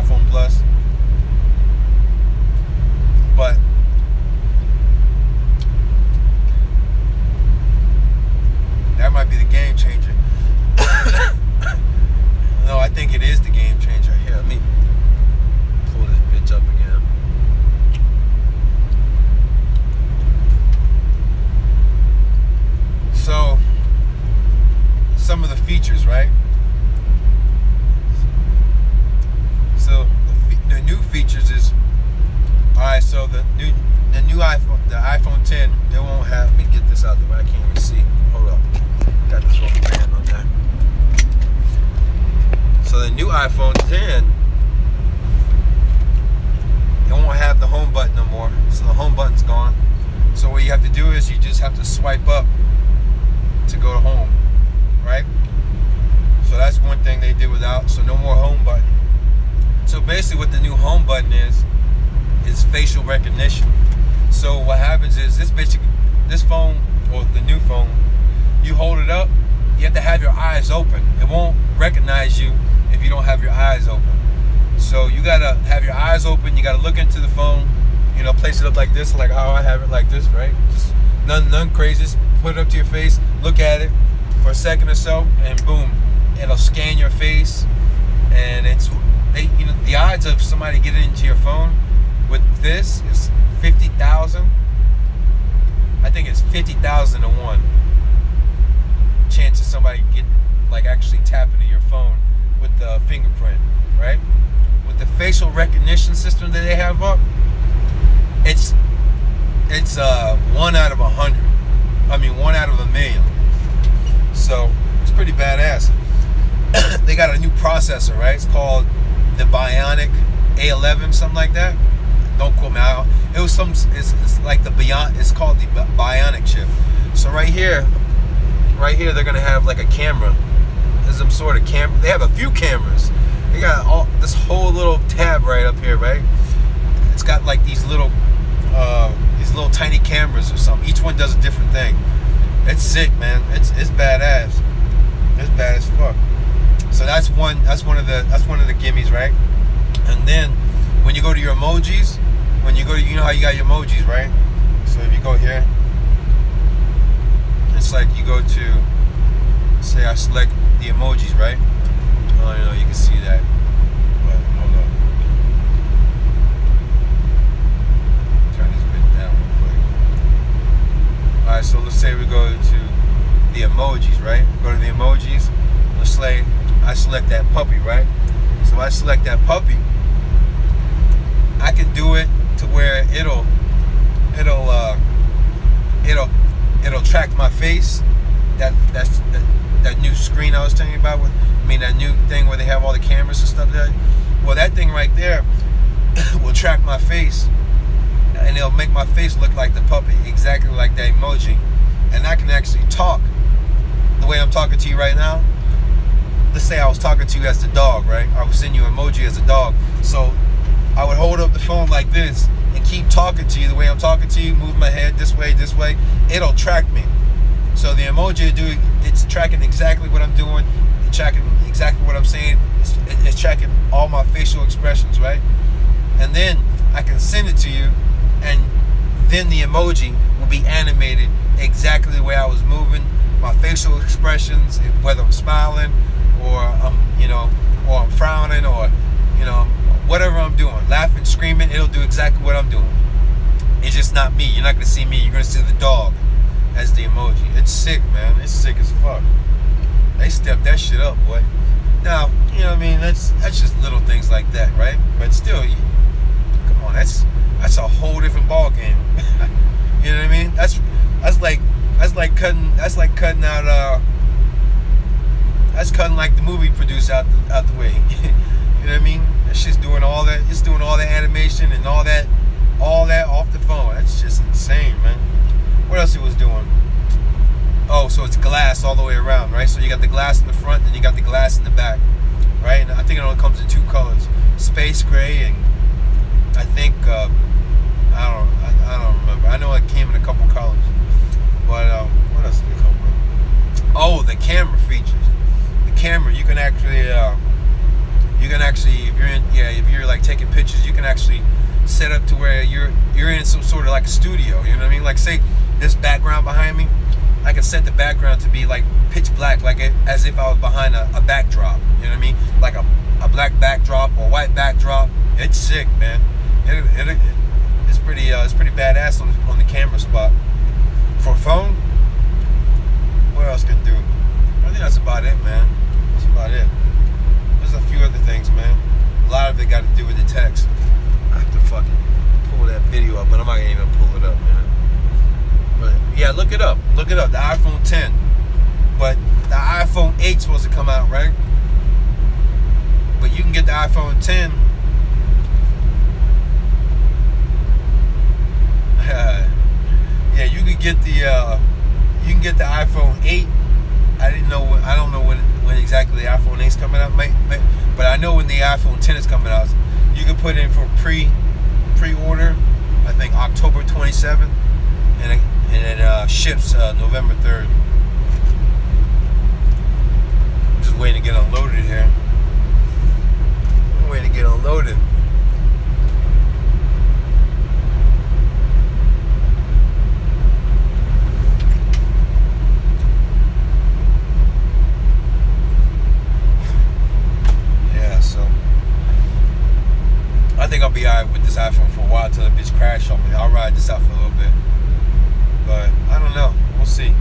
iPhone Plus. But that might be the game changer. No, I think it is the game changer. Here, let me pull this bitch up again. So, some of the features, right? So the new features is, all right. So the new iPhone, the iPhone 10, it won't have. Let me get this out the way. I can't even see. Hold up, got this wrong brand on there. So the new iPhone 10, it won't have the home button no more. So the home button's gone. So what you have to do is you just have to swipe up to go to home, right? So that's one thing they did without. So no more home button. So basically what the new home button is facial recognition. So what happens is this phone, or the new phone, you hold it up, you have to have your eyes open. It won't recognize you if you don't have your eyes open. So you gotta have your eyes open, you gotta look into the phone, you know, place it up like this, like how I have it, like this, right? Just none crazy. Just put it up to your face, look at it for a second or so, and boom, it'll scan your face. And you know, the odds of somebody getting into your phone with this is 50,000. I think it's 50,000 to 1 chance of somebody actually tap into your phone with the fingerprint, right? With the facial recognition system that they have up, it's 1 out of 100. I mean, 1 out of a million. So it's pretty badass. They got a new processor, right? It's called the Bionic A11, something like that. Don't quote me out. It was it's like the Beyond. It's called the Bionic chip. So right here, they're gonna have like a camera. There's some sort of camera. They have a few cameras. They got this whole little tab right up here, right? It's got like these little tiny cameras or something. Each one does a different thing. It's sick, man. It's badass. It's bad as fuck. So that's one of the gimmies, right? And then when you go to your emojis, you know how you got your emojis, right? So if you go here, it's like you go to, say I select the emojis, right? Oh, you know, you can see that. But hold on. Turn this bit down real quick. Alright, so let's say we go to the emojis, right? Go to the emojis. Let's say I select that puppy, right? So I select that puppy. I can do it to where it'll track my face. That new screen I was telling you about that new thing where they have all the cameras and stuff there. Well, that thing right there will track my face, and it'll make my face look like the puppy, exactly like that emoji. And I can actually talk the way I'm talking to you right now. Let's say I was talking to you as the dog, right? I would send you an emoji as a dog. So I would hold up the phone like this and keep talking to you the way I'm talking to you, move my head this way. It'll track me. So the emoji it's tracking exactly what I'm doing, it's tracking exactly what I'm saying, it's tracking all my facial expressions, right? And then I can send it to you, and then the emoji will be animated exactly the way I was moving, my facial expressions, whether I'm smiling or I'm frowning, or whatever I'm doing, laughing, screaming, it'll do exactly what I'm doing. It's just not me. You're not gonna see me. You're gonna see the dog as the emoji. It's sick, man. It's sick as fuck. They stepped that shit up, boy. Now, you know what I mean? That's just little things like that, right? But still, come on, that's a whole different ball game. You know what I mean? That's cutting like the movie producer out the way. You know what I mean? That shit's doing all that. It's doing all the animation and all that off the phone. That's just insane, man. What else it was doing? Oh, so it's glass all the way around, right? So you got the glass in the front, and you got the glass in the back, right? And I think it only comes in 2 colors: space gray, and I think I don't remember. I know it came in a couple colors. But what else did it come with? Oh, the camera features. The camera, you can actually if you're taking pictures, you can actually set up to where you're in some sort of like a studio. You know what I mean? Like say this background behind me, I can set the background to be like pitch black, like as if I was behind a backdrop. You know what I mean? Like a black backdrop or white backdrop. It's sick, man. It's pretty badass on the camera spot. For phone, what else can do? I think that's about it, man. That's about it. There's a few other things, man. A lot of it got to do with the text. I have to fucking pull that video up, but I'm not gonna even pull it up, man. But yeah, look it up. Look it up. The iPhone 10. But the iPhone 8's supposed to come out, right? But you can get the iPhone 10. Yeah, you can get the iPhone 8. I don't know when exactly the iPhone 8's coming out, but I know when the iPhone 10 is coming out. You can put in for pre-order. I think October 27th, and it ships November 3rd. Just waiting to get unloaded here. I'm waiting to get unloaded. I think I'll be alright with this iPhone for a while till the bitch crash on me. I'll ride this out for a little bit. But I don't know. We'll see.